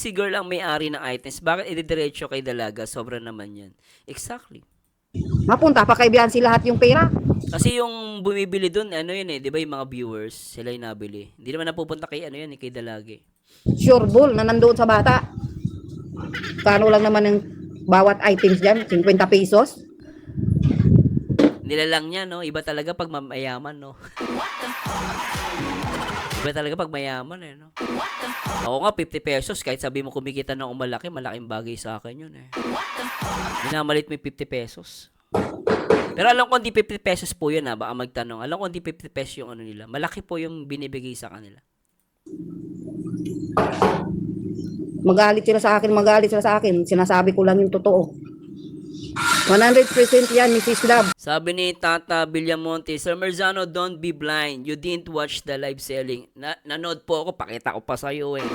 Si girl ang may-ari ng items, bakit ididiretso kay dalaga? Sobra naman yan. Exactly. Mapunta pa kay Biancy lahat yung pera. Kasi yung bumibili dun, ano yun eh, di ba yung mga viewers, sila yung nabili. Hindi naman napupunta kay ano yan, kay dalagi. Sure bull na nandoon sa bata. Kano lang naman yung bawat items dyan? 50 pesos? Nilalang niya, no? Iba talaga pag mayaman, no? Iba talaga pag mayaman, eh, no? Ako nga, 50 pesos, kahit sabi mo kumikita ng malaki, malaking bagay sa akin yun, eh. Minamalit mo yung 50 pesos. Pero alam ko hindi 50 pesos po yun, ha? Baka magtanong. Alam ko hindi 50 pesos yung ano nila. Malaki po yung binibigay sa kanila. Magalit sila sa akin. Sinasabi ko lang yung totoo. 100% yan, Mrs. Love. Sabi ni Tata Villamonte, Sir Merzano, don't be blind. You didn't watch the live selling. Nanood po ako, pakita ko pa sa'yo eh.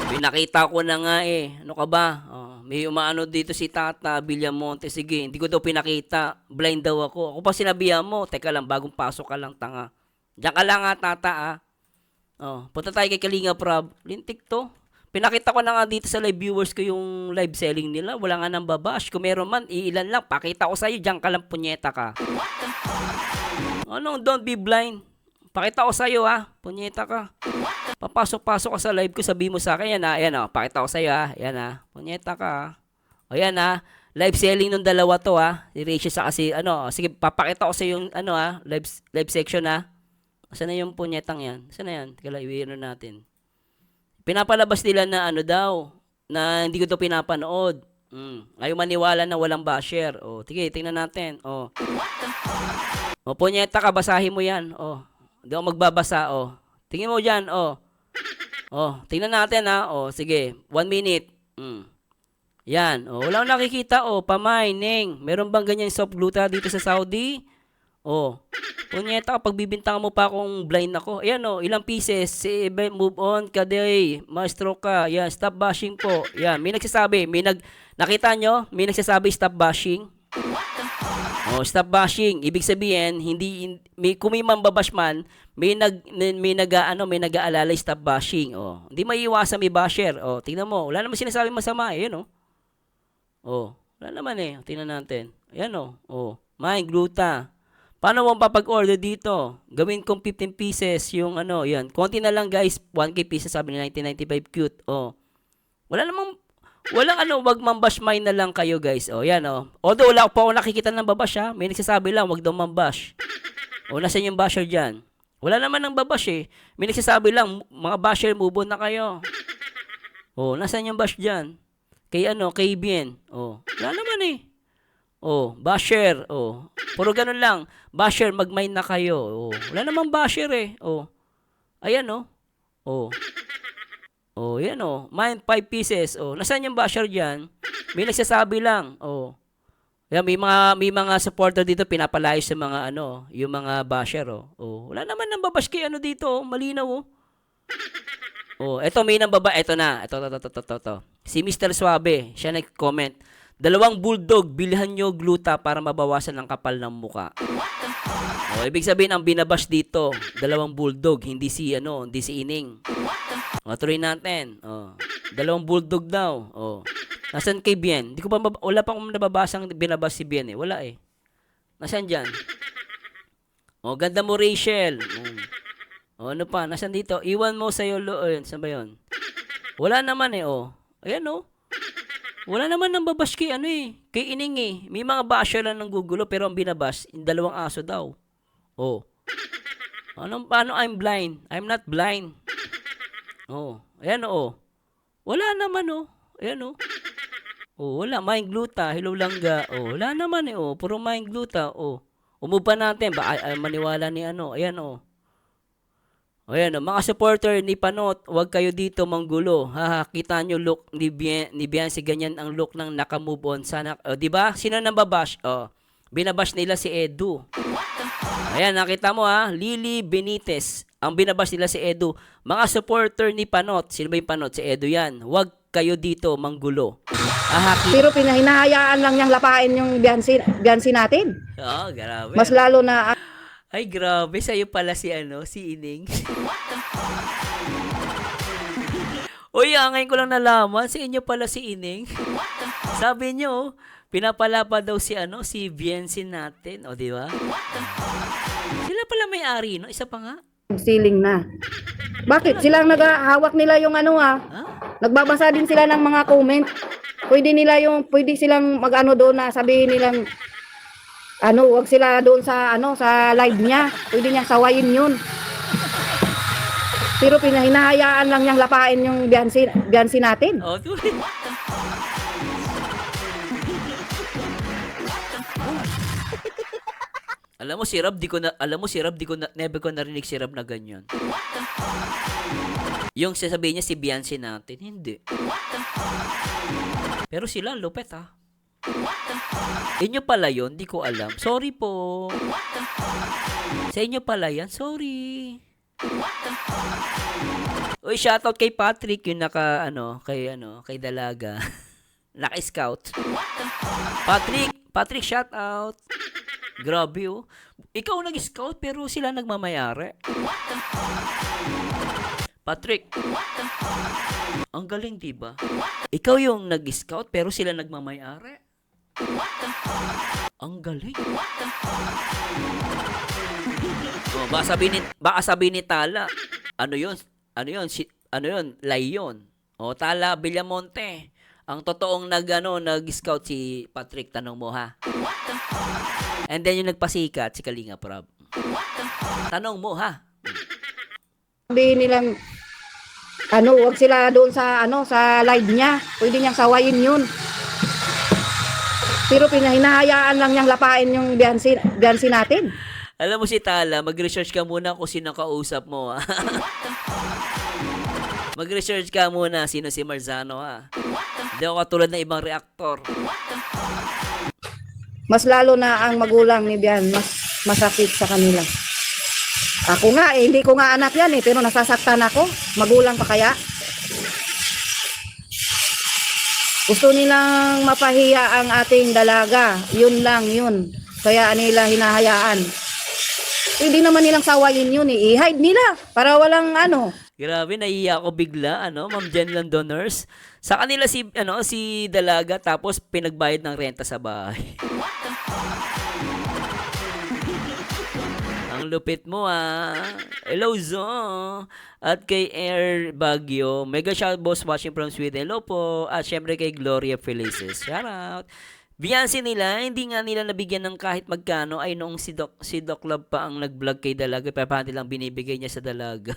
Pinakita ko na nga eh. Ano ka ba? May umaano dito si Tata Villamonte. Sige, hindi ko daw pinakita. Blind daw ako. Ako pa sinabihan mo. Teka lang, bagong pasok ka lang, tanga. Diyan ka lang nga, Tata ah. Punta tayo kay Kalinga Prab. Lintik to. Pinakita ko na nga dito sa live viewers ko yung live selling nila. Wala nga nang babash. Kung meron man, iilan lang. Pakita ko sa'yo, diyan ka lang, punyeta ka. Ano, don't be blind. Pakita ko sa'yo ha, punyeta ka. Papasok-pasok ka sa live ko, sabi mo sa akin, yan ha, yan ha, pakita ko sa'yo ha, yan ha, punyeta ka ha. O yan ha, live selling nung dalawa to ha, si Rachel sa kasi, sige, papakita ko sa'yo yung, live section ha. Saan na yung punyetang yan? Saan na yan? Teka lang, iwirin natin. Pinapalabas nila na daw, na hindi ko to pinapanood. Ayaw maniwala na walang basher. Sige, tingnan natin. Punyeta ka, basahin mo yan. Hindi ako magbabasa, Tingin mo dyan, tingnan natin, ha. Sige, 1 minute. Yan, wala akong nakikita, pamay, Neng. Meron bang ganyan soft gluta dito sa Saudi? Punyeta ka, pagbibintang mo pa akong blind ako. Ayan, ilang pieces. Move on, kaday. Maestro ka. Yan, stop bashing po. Yan, may nagsasabi. Nakita nyo? May nagsasabi, stop bashing. Stop bashing. Ibig sabihin, kung may mambabash man, may nag-aalala stop bashing. Hindi maiiwasan may basher. Tingnan mo. Wala naman sinasabi masama. Ayan, wala naman eh. Tingnan natin. Ayan, Mind gluta. Paano mo papag-order dito? Gawin kong 15 pieces yung yan. Konti na lang guys. 1K pieces sabi ni 1995 cute. Wag mambash mine na lang kayo guys. Yan Although wala pa ako nakikita ng babash ha. May nagsasabi lang, wag daw mambash. Nasaan yung basher dyan? Wala naman ng babash eh. May nagsasabi lang, mga basher, move on na kayo. Nasaan yung bash dyan? Kay Bien. Wala naman eh. Basher. Puro ganun lang. Basher, mag-mine na kayo. Wala namang basher eh. Ayan yan mine 5 pieces. Nasaan yung basher diyan? May nagsasabi lang. Yan, may mga supporter dito pinapalayas sa mga yung mga basher wala naman nang babash kay dito, malinaw eto may nang baba, eto na. Ito. Si Mr. Suabe, siya nag-comment. 2 bulldog, bilhan nyo gluta para mabawasan ang kapal ng muka. Ibig sabihin ang binabash dito, 2 bulldog, hindi si Ining. Tuloy natin. 2 bulldog daw. Nasaan kay Bien? Wala pa akong nababasang binabash si Bien eh. Wala eh. Nasaan dyan? Ganda mo Rachel. Ano pa? Nasaan dito? Iwan mo sa'yo. Saan ba yun? Wala naman eh. Ayan wala naman nang babash kay kay Ining eh. May mga basher lang ng gugulo pero ang binabash, 2 aso daw. Paano I'm blind? I'm not blind. Ayan wala naman Ayan wala. Mind gluta. Hello langga. Wala naman puro mind gluta. Umupa natin. Baka maniwala ni Ayan Ayan mga supporter ni Panot, huwag kayo dito manggulo. Kita nyo look ni Biancy, ganyan ang look ng naka-move on. Sana, diba? Sino nang babash? Binabash nila si Edu. Ayan, nakita mo Lily Benitez. Ang binabash nila si Edu. Mga supporter ni Panot, sino ba yung Panot? Si Edu yan. Huwag kayo dito manggulo. Pero hinahayaan lang niyang lapain yung Biancy natin. Grabe. Mas lalo na ay, grabe. Sa'yo pala si Ining. Uy, ngayon ko lang nalaman, sa inyo pala si Ining. Sabi niyo, pinapalapa daw si si Biensin natin, o di ba? Sila pala may-ari, no? Isa pa nga. Siling na. Bakit? Silang naghahawak nila yung Ha? nagbabasa din sila ng mga comment. Pwede silang mag-ano doon na sabihin nilang wag sila doon sa sa live niya. Pwede niya sawayin yun. Pero hinahayaan lang niyang lapain yung Biansi natin. Oh, tuloy. Alam mo si Rob, never ko narinig si Rob na ganyan. Yung sasabihin niya si Beyonce natin, hindi. Pero sila, lupet ha. Inyo pala yun, di ko alam. Sorry po. Sa inyo pala yan, sorry. Uy, shoutout kay Patrick, yung kay Dalaga. Naka-scout. Patrick, shoutout. Grabe oh. Ikaw nag-scout pero sila nagmamayari. Patrick. Ang galing, diba? Ikaw yung nag-scout pero sila nagmamayari. Ang galing. Oh, baka sabihin ni Tala. Ano yun? Layon. O, Tala Villamonte. Ang totoong nag-scout si Patrick, tanong mo ha. And then yung nagpasikat si Kalinga Prab. Tanong mo ha. Sabihin nilang wag sila doon sa sa live niya. Pwede niyang sawayin yun. Pero hinahayaan lang niyang lapain yung Biansi natin. Alam mo si Tala, mag-research ka muna kung sino kausap mo ha. Mag-research ka muna sino si Marzano ha. Hindi ako katulad ng ibang reaktor. Mas lalo na ang magulang ni Bian, mas masakit sa kanila. Ako nga hindi ko nga anak yan pero nasasaktan ako. Magulang pa kaya? Gusto nilang mapahiya ang ating dalaga. Yun lang yun. Kaya nila hinahayaan. Hindi naman nilang sawayin yun i-hide nila para walang Grabe, naiiyak ako bigla, Ma'am Jen Londoners. Sa kanila si Dalaga tapos pinagbayad ng renta sa bahay. Ang lupit mo Hello Zo. At kay Air Baguio, mega shout boss watching from Sweden. Hello po. At syempre kay Gloria Felices. Shout out. Beyonce nila, hindi nga nila nabigyan ng kahit magkano ay noong si Doc Love pa ang nag-vlog kay Dalaga. Paano lang binibigay niya sa Dalaga.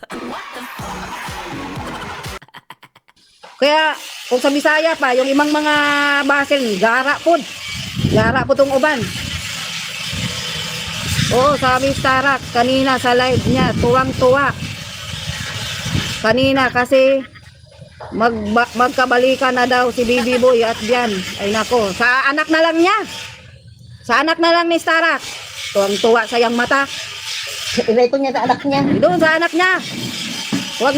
Kaya kung sa Bisaya pa, yung imang mga basel, gara po tong uban. Oo, sabi Starak, kanina sa live niya, tuwang-tuwa. Kanina kasi magkabalikan na daw si Bibi Boy at Bian. Ay nako, sa anak na lang niya. Sa anak na lang ni Starak. Tuwang-tuwa sayang mata. Ito niya sa anak niya. Doon sa anak niya. Wag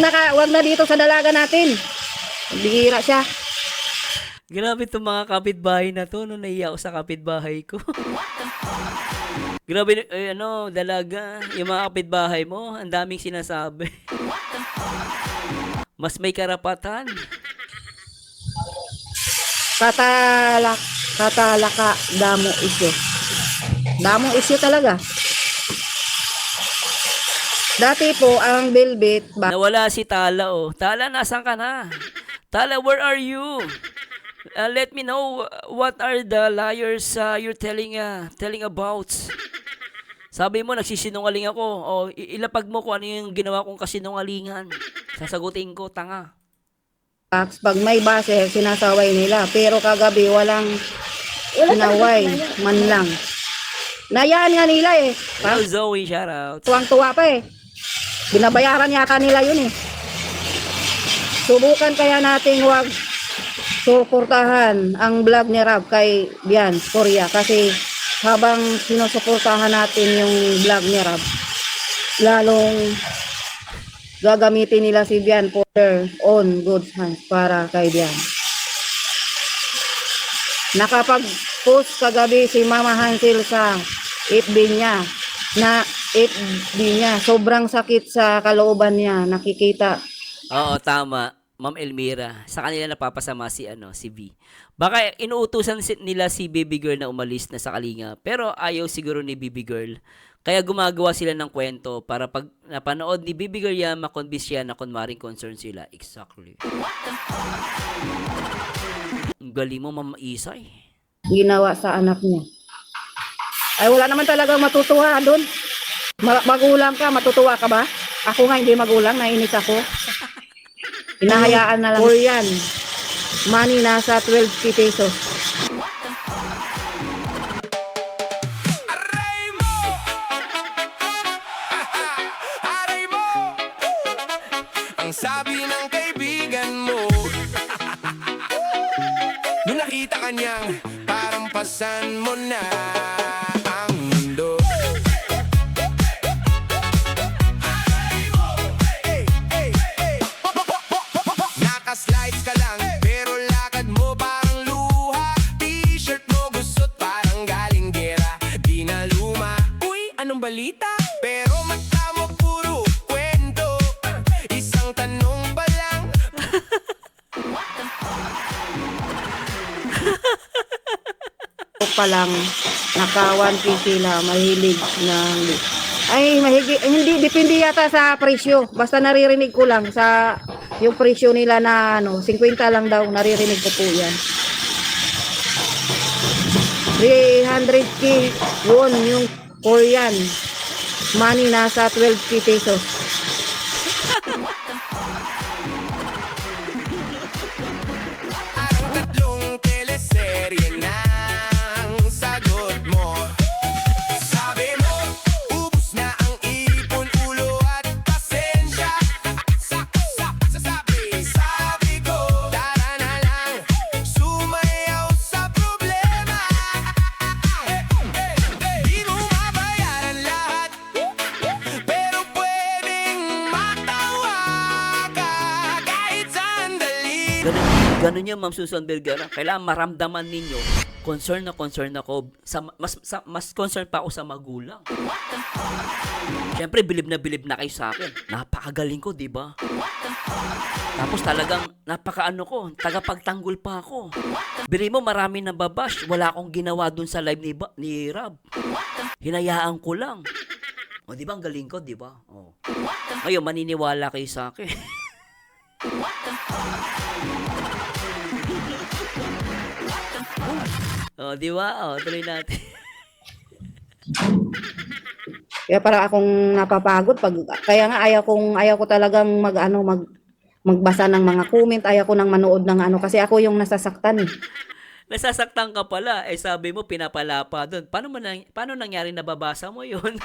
na dito sa dalaga natin. Bihira siya. Grabe itong mga kapitbahay na to. Naiiyak ako sa kapitbahay ko. Grabe, Dalaga. Yung mga kapitbahay mo, ang daming sinasabi. Mas may karapatan. Katalaka, damo isyo. Damo isyo talaga. Dati po, ang Velvet, Nawala si Tala, oh. Tala, nasan ka na? Tala, where are you? Let me know what are the liars you're telling about. Sabi mo, nagsisinungaling ako. O, ilapag mo kung ano yung ginawa kong kasinungalingan. Sasagutin ko, tanga. pag may base, sinasaway nila. Pero kagabi, walang sinaway, man lang. Nayaan nga nila Hello, Zoe, shout out. Tuwang-tuwa pa Binabayaran yata nila yun Subukan kaya nating wag suportahan ang vlog ni Rob kay Bian Korea kasi habang sinusuportahan natin yung vlog ni Rob, lalong gagamitin nila si Bian for their own good hands para kay Bian. Nakapag-post kagabi si Mama Hansel sa FB niya na FB niya. Sobrang sakit sa kalooban niya. Nakikita. Oo, tama. Ma'am Elmira, sa kanila napapasama si V. Baka inuutusan nila si Baby Girl na umalis na sa Kalinga, pero ayaw siguro ni Baby Girl. Kaya gumagawa sila ng kwento para pag napanood ni Baby Girl yan, makonvince siya na kunwaring concern sila. Exactly. Ang galing mo, Ma'am Isay. Ginawa sa anak niya. Ay, wala naman talagang matutuwa doon. Magulang ka, matutuwa ka ba? Ako nga hindi magulang, nainis ako. Hinahayaan na lang. Korean. Money nasa 12 pesos. Aray mo! Aray mo! Ang sabi ng kaibigan mo nung nakita ka niyang parang pasan mo na ang mundo. Hey, hey, hey. Nakaslides ka lang pero lakad mo parang luha. T-shirt mo gusot parang galing gera, di na luma. Uy, anong balita? Pero mata mo puro kwento. Isang tanong pa lang. O pa lang, naka 1 sila, mahilig na ay hindi depende yata sa presyo, basta naririnig ko lang sa yung presyo nila na 50 lang daw, naririnig ko po yan. 300k won yung Korean money nasa 12 pesos. Ang tatlong teleserye ng sagot mo. Sabi mo, ubus na ang ipon, ulo at pasensya. Sabi ko, tara na lang, sumayaw sa problema. Di mo mabayaran lahat, pero pwedeng matawa ka kahit sandali. Ganun yun, Ma'am Susan Vergara. Kailangan maramdaman ninyo, concern ako. Mas concern pa ako sa magulang. Siyempre, bilib na kayo sa akin. Napakagaling ko, di ba? Tapos talagang tagapagtanggol pa ako. Biri mo, marami nang babash. Wala akong ginawa dun sa live ni Rab. Hinayaan ko lang. O, di ba, ang galing ko, di ba? O. Ngayon, maniniwala kayo sa akin. O, di ba? O, tuloy natin. Kaya para akong napapagod kaya nga ayaw ko talagang magbasa ng mga comment, ayaw ko nang manood ng kasi ako yung nasasaktan eh. Nasasaktan ka pala. Eh, sabi mo, pinapalapa doon. Paano nangyari nababasa mo yun?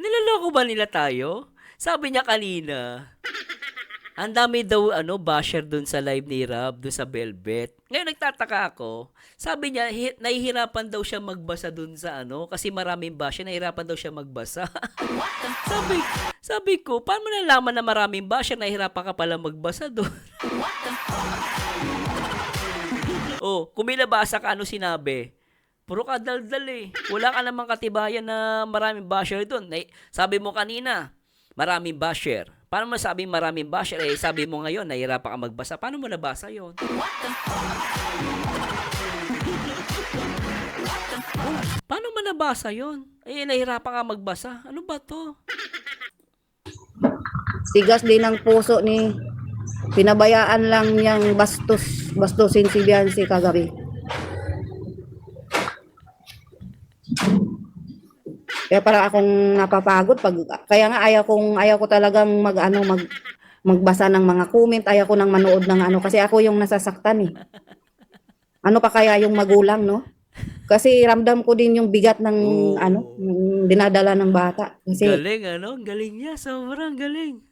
Niloloko ba nila tayo? Sabi niya kanina, ang dami daw basher dun sa live ni Rab, dun sa Velvet. Ngayon nagtataka ako, sabi niya nahihirapan daw siya magbasa dun sa kasi maraming basher, nahihirapan daw siya magbasa. sabi ko, paano mo nalaman na maraming basher, nahihirapan ka pala magbasa dun? Oh, kung may nabasa ka, sinabi? Puro ka daldal eh. Wala ka namang katibayan na maraming basher dun. Sabi mo kanina, maraming basher. Paano mo sabing maraming basher? Eh, sabi mo ngayon, nahihirapan ka magbasa. Paano mo nabasa yon? Paano mo nabasa yon? Eh, nahihirapan ka magbasa. Ano ba to? Tigas din ang puso ni pinabayaan lang niyang bastusin si Biancy kagabi. Kaya para akong napapagod kaya nga ayaw ko talagang magbasa ng mga comment, ayaw ko nang manood ng kasi ako yung nasasaktan eh. Ano pa kaya yung magulang, no? Kasi ramdam ko din yung bigat ng yung dinadala ng bata. Kasi Galing, Galing niya. Sobrang galing.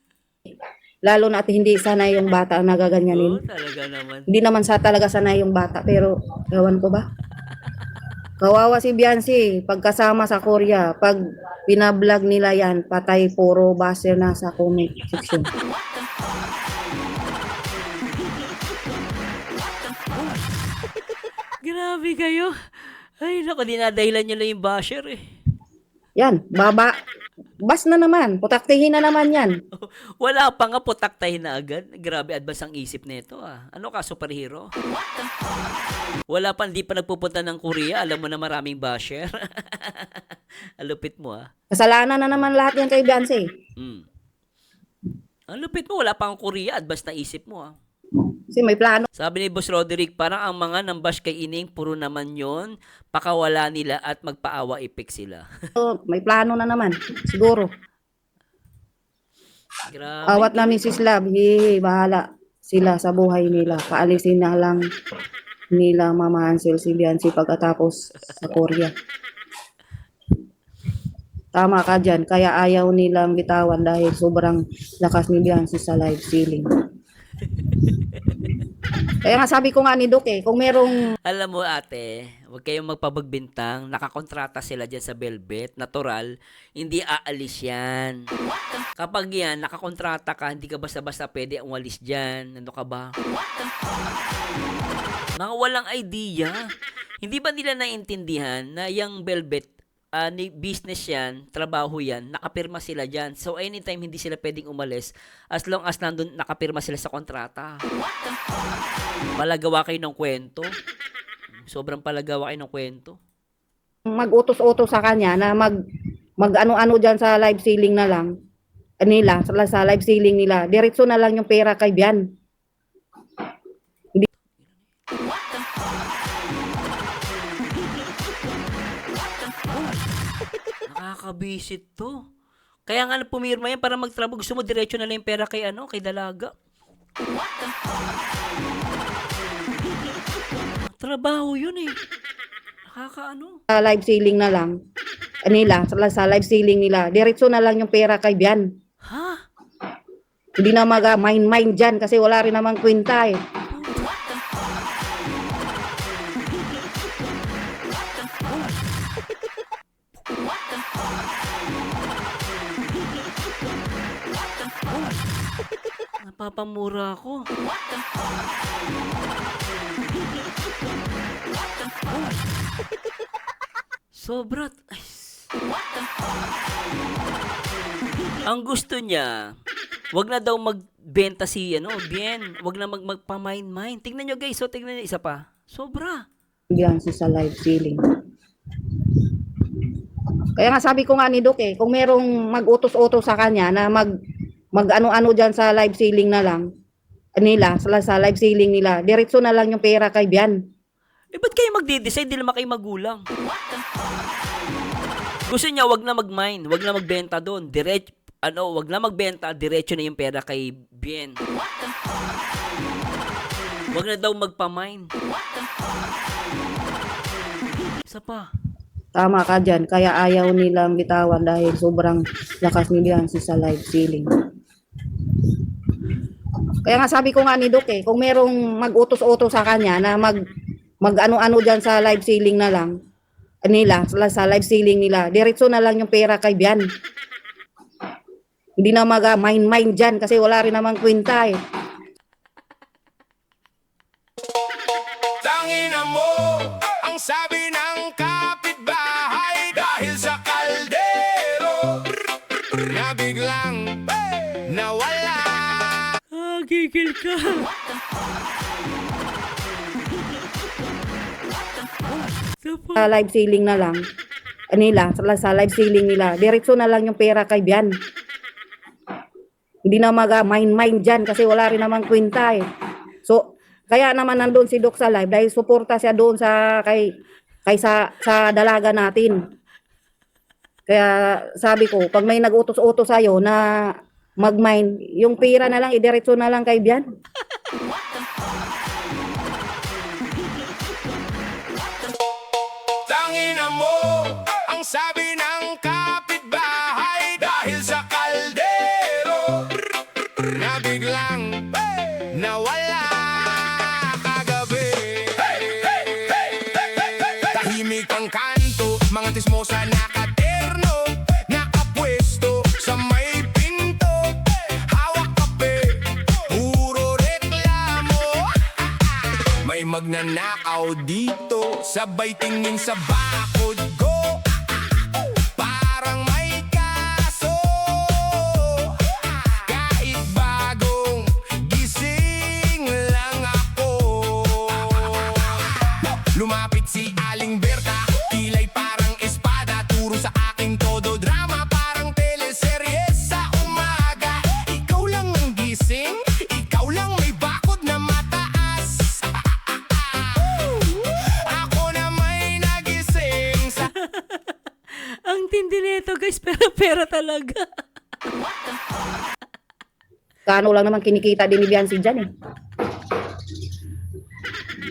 lalo na at hindi sanay yung bata ang nagaganyanin. Oo, talaga naman. Hindi naman talaga sanay yung bata, pero gawan ko ba? Kawawa si Biancy, pagkasama sa Korea, pag binablog nila yan, patay puro baser na sa comment section. Grabe kayo. Ay, naku, dinadahilan nyo lang yung basher eh. Yan, bas na naman. Putaktihin na naman yan. Wala pa nga putaktahin na agad. Grabe, advance ang isip nito ah. Ano ka, superhero? Wala pa, hindi pa nagpupunta ng Korea. Alam mo na maraming basher. Alupit mo ah. Kasalanan na naman lahat yan kay Beyonce. Mm. Ang lupit mo, wala pa ang Korea. Advance na isip mo ah. Kasi may plano. Sabi ni Boss Roderick, parang ang mga nambash kay Ining, puro naman yon, pakawala nila at magpaawa ipik sila. May plano na naman. Siguro. Grabe. Awat na Mrs. Love, bahala sila sa buhay nila. Paalisin na lang nila Mama Hansel si Beyonce pagkatapos sa Korea. Tama ka dyan. Kaya ayaw nilang bitawan dahil sobrang lakas ni Beyonce sa live ceiling. Kaya nga sabi ko nga ni Doc kung merong Alam mo ate, huwag kayong magpabagbintang, nakakontrata sila dyan sa Velvet, natural, hindi aalis yan. Kapag yan, nakakontrata ka, hindi ka basta-basta pwede umalis dyan. Ano ka ba? Mga walang idea. Hindi ba nila naintindihan na yung Velvet, ni business yan, trabaho yan, nakapirma sila dyan. So, anytime hindi sila pwedeng umalis, as long as nandun, nakapirma sila sa kontrata. Palagawa kayo ng kwento. Sobrang palagawa kayo ng kwento. mag-utos-utos sa kanya na mag ano-ano dyan sa live ceiling na lang nila, sa live ceiling nila. Diretso na lang yung pera kay Bian. Nakakabisit to. Kaya nga pumirma yan para magtrabaho. Gusto mo diretso na lang yung pera kay kay Dalaga. Trabaho yun eh. Nakakaano. Sa live ceiling na lang nila, sa live ceiling nila. Diretso na lang yung pera kay Bian. Ha? Hindi na mag-mind dyan kasi wala rin namang kwenta eh. Napapamura ako. Sobra. Ay. Ang gusto niya, wag na daw magbenta si Bien. Wag na magpa-mine. Tingnan nyo guys, tingnan nyo isa pa. Sobra. Bian sa live ceiling. Kaya nga sabi ko nga ni Doc kung merong mag-utos-utos sa kanya na mag ano-ano dyan sa live ceiling na lang nila, sa live ceiling nila. Diretso na lang yung pera kay Bian. Ba't kayo magde-decide? Di naman kayo magulang. Gusto niya, wag na mag-mine, wag na magbenta doon. Wag na magbenta, diretso na yung pera kay Bien. Wag na daw magpa-mine. Isa pa. Tama ka dyan. Kaya ayaw nilang bitawan dahil sobrang lakas ni Beyonce sa live ceiling. Kaya nga sabi ko nga ni Doc kung merong mag-utos-utos sa kanya na mag ano-ano dyan sa live ceiling na lang nila, sa live ceiling nila. Diretso na lang yung pera kay Bian. Hindi na mag-mind dyan kasi wala rin namang kwenta eh. Tangina mo, ang sabi ng kapitbahay dahil sa kaldero na biglang nawala. Gigil ka. Sa live ceiling na lang nila, sa live ceiling nila. Diretso na lang yung pera kay Bian. Hindi na mag-mind dyan kasi wala rin namang kwenta eh. So, kaya naman nandun si Doc sa live dahil suporta siya doon sa sa dalaga natin. Kaya sabi ko, pag may nag-utos-utos sa'yo na mag-mind, yung pera na lang, idiretso na lang kay Bian. Tangina mo, ang sabi ng kapitbahay dahil sa kaldero na biglang nawala kagabi. Tahimik ang kanto, mga tismosa nakaterno, nakapwesto sa may pinto, hawak kape, puro reklamo. May magnanakaw dito, sabay tingin sa bakod ko, parang may kaso. talaga. Kano lang naman kinikita din ni Biancy dyan eh.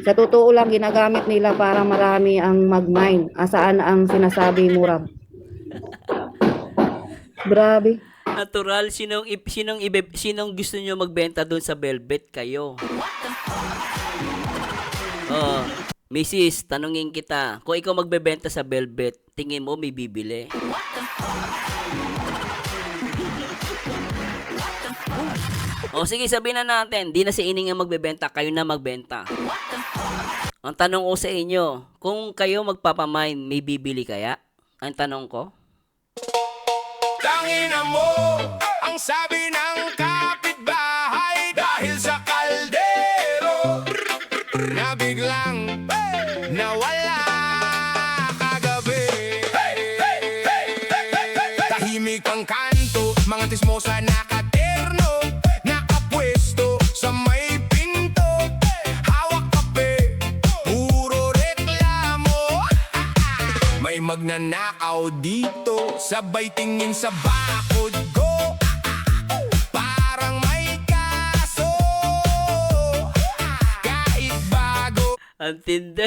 Sa totoo lang, ginagamit nila para marami ang mag-mine. Asaan ang sinasabi mura. Grabe. Natural, sinong gusto nyo magbenta doon sa Velvet? Kayo. Oh, Mrs., tanungin kita, kung ikaw magbebenta sa Velvet, tingin mo may bibili? O sige, sabihin na natin, di na si Ining ang magbebenta, kayo na magbenta. Ang tanong ko sa inyo, kung kayo magpapamine, may bibili kaya? Ang tanong ko? Tangina mo, ang sabi ng kapitbahay dahil sa kaldero na biglang nawala kagabi. Tahimik ang kanto, mga tismosa nakaterno, nakapwesto sa may pinto, hawak kape, puro reklamo. May magnanakaw dito, sabay tingin sa bakod ko, parang may kaso, kahit bago. Ang tindi.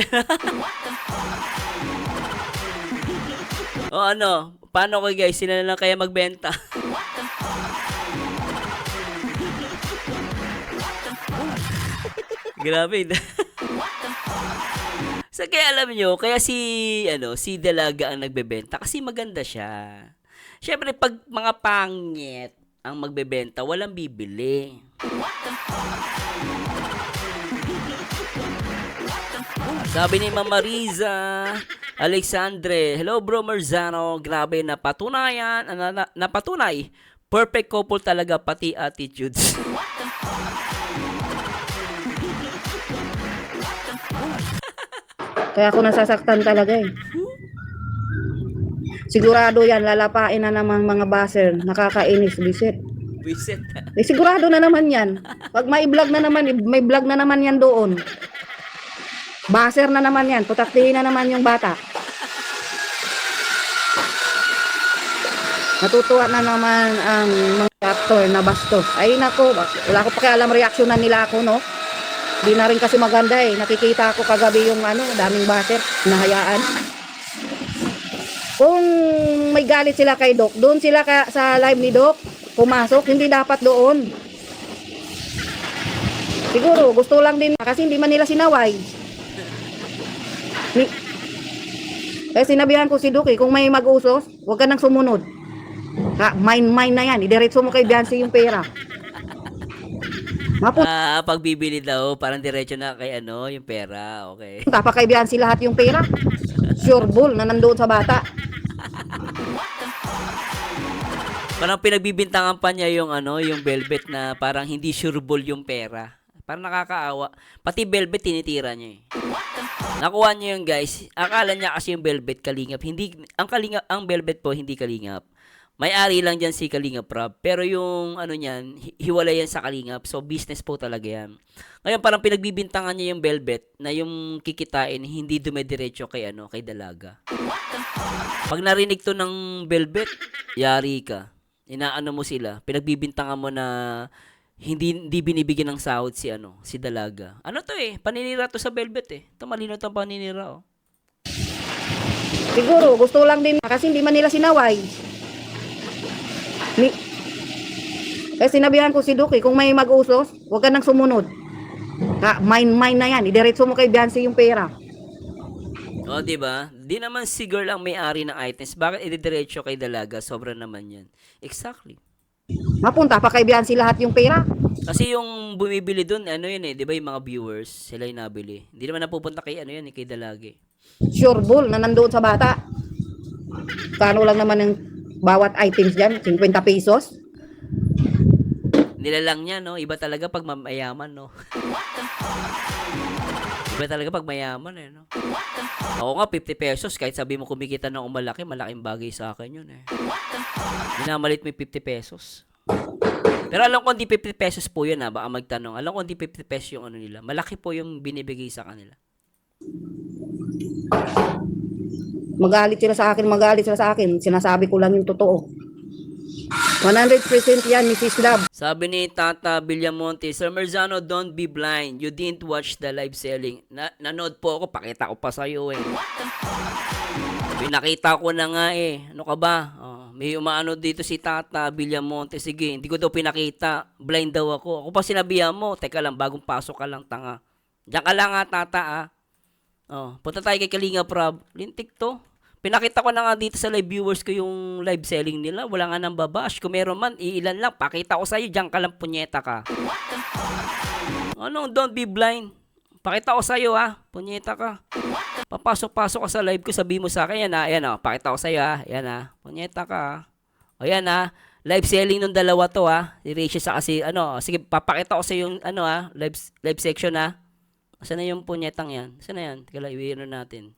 O ano, paano ko guys, sila na lang kaya magbenta? Grabe. So kaya alam nyo, kaya si Dalaga ang nagbebenta kasi maganda siya. Syempre pag mga pangit ang magbebenta, walang bibili. Sabi ni Mama Riza Alexandre, hello bro Marzano, grabe napatunay, perfect couple talaga pati attitudes. Kaya ako nasasaktan talaga eh. Sigurado yan, lalapain na naman mga baser. Nakakainis, bisit. Visit. Eh, sigurado na naman yan. Pag may vlog na naman, may vlog na naman yan doon. Baser na naman yan. Putaktihin na naman yung bata. Natutuwa na naman ang mga actor na bastos. Ay nako, wala ko pakialam reaksyon na nila ako, no? Di na rin kasi maganda eh. Nakikita ko kagabi yung daming baser, nahayaan. Kung may galit sila kay Doc, doon sila sa live ni Doc, pumasok, hindi dapat doon. Siguro, gusto lang din, kasi hindi man nila sinaway. Kaya sinabihan ko si Doc kung may mag-usos, huwag ka nang sumunod. Mine na yan, idiretso mo kay Biancy yung pera. Pagbibili daw, parang diretso na kay yung pera. Okay. Tapa kay Biancy lahat yung pera. Sure bull na nandoon sa bata. Parang pinagbibintangan pa niya yung yung Velvet na parang hindi sureball yung pera. Parang nakakaawa. Pati Velvet tinitira niya eh. Nakuha niya yung guys. Akala niya kasi yung Velvet kalingap. Hindi ang Velvet po hindi kalingap. May-ari lang diyan si Kalingap Rob. Pero yung niyan, hiwalay yan sa Kalingap. So business po talaga yan. Ngayon parang pinagbibintangan niya yung Velvet na yung kikitain hindi dumediretso kay kay Dalaga. Pag narinig to ng Velvet, yari ka. Inaano mo sila. Pinagbibintangan mo na hindi binibigyan ng sahod si Dalaga. Ano to paninira to sa Velvet Ito malinaw tong paninira Siguro, gusto lang din kasi hindi man nila sinaway. Kaya sinabihan ko si Doc kung may mag-usos, huwag ka nang sumunod. Mine na yan, idiretso mo kay Biancy yung pera. O, diba? Di naman si girl ang may-ari ng items. Bakit ididiretso kay Dalaga? Sobra naman yan. Exactly. Mapunta pa kay Biancy lahat yung pera. Kasi yung bumibili dun, di ba yung mga viewers, sila yung nabili. Hindi naman napupunta kay kay Dalaga. Sure bull na nandoon sa bata. Kano lang naman ang bawat items dyan? 50 pesos? Nilalang niya, no? Iba talaga pag mayaman, no? Iba talaga pag mayaman, no? Ako nga, 50 pesos. Kahit sabi mo kumikita ng malaking bagay sa akin yun, Minamalit mo yung 50 pesos. Pero alam ko hindi 50 pesos po yun, Baka magtanong. Alam ko hindi 50 pesos yung nila. Malaki po yung binibigay sa kanila. Magalit sila sa akin. Sinasabi ko lang yung totoo. 100% yan, Mrs. Love. Sabi ni Tata Villamonte, Sir Merzano, don't be blind. You didn't watch the live selling. Nanood po ako, pakita ko pa sa'yo eh. Pinakita ko na nga eh. Ano ka ba? May umaano dito si Tata Villamonte. Sige, hindi ko daw pinakita. Blind daw ako. Ako pa sinabihan mo. Teka lang, bagong pasok ka lang, tanga. Diyan ka lang nga, Tata ah. Punta tayo kay Kalinga Prab. Lintik to. Pinakita ko na nga dito sa live viewers ko yung live selling nila. Wala nga nang babash. Kung meron man, iilan lang. Pakita ko sa'yo, diyan ka lang, punyeta ka. Ano, don't be blind. Pakita ko sa'yo ha, punyeta ka. Papasok-pasok ka sa live ko, sabi mo sa akin, yan ha, yan ha, pakita ko sa'yo ha, yan ha, punyeta ka ha. O yan ha, live selling ng dalawa to ha, si Rachel sa kasi, sige, papakita ko sa'yo yung, live section ha. Saan na yung punyetang yan? Saan na yan? Teka lang, iwirin natin.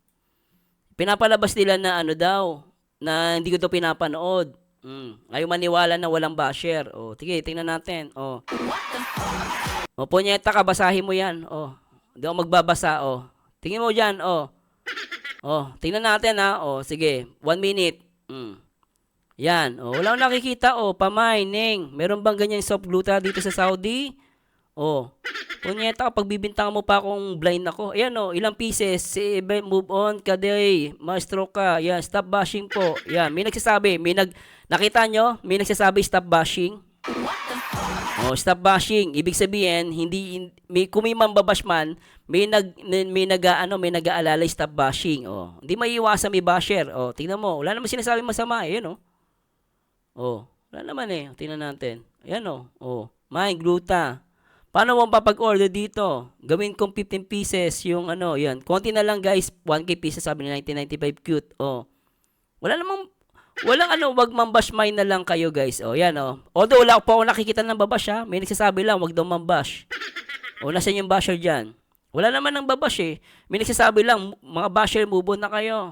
Pinapalabas nila na daw, na hindi ko to pinapanood. Ayaw maniwala na walang basher. Sige, tingnan natin. Punyeta ka, basahin mo yan. Hindi ako magbabasa. Tingin mo dyan. Tingnan natin ha. Sige, 1 minute. Yan. Wala akong nakikita. Pamining. Meron bang ganyan soft gluta dito sa Saudi? Punyeta ka, pagbibintang mo pa akong blind ako. Ayan ilang pieces. Move on ka day. Maestro ka. Yan, stop bashing po. Yan, may nagsasabi. Nakita nyo? May nagsasabi stop bashing. Stop bashing. Ibig sabihin, kung may mambabash man, may nag-aalala stop bashing. Hindi maiiwasan may basher. Tingnan mo. Wala naman sinasabi masama. Ayan wala naman eh. Tingnan natin. Ayan Mind gluta. Paano mo papag-order dito? Gawin kong 15 pieces yung yan. Konti na lang guys, 1K pieces sabi ni 1995 cute. Walang wag mambash mine na lang kayo guys. Yan Although wala po ako nakikita ng babash ha. May nagsasabi lang, wag daw mambash. Nasaan yung basher dyan? Wala naman ng babash eh. May nagsasabi lang, mga basher, move on na kayo.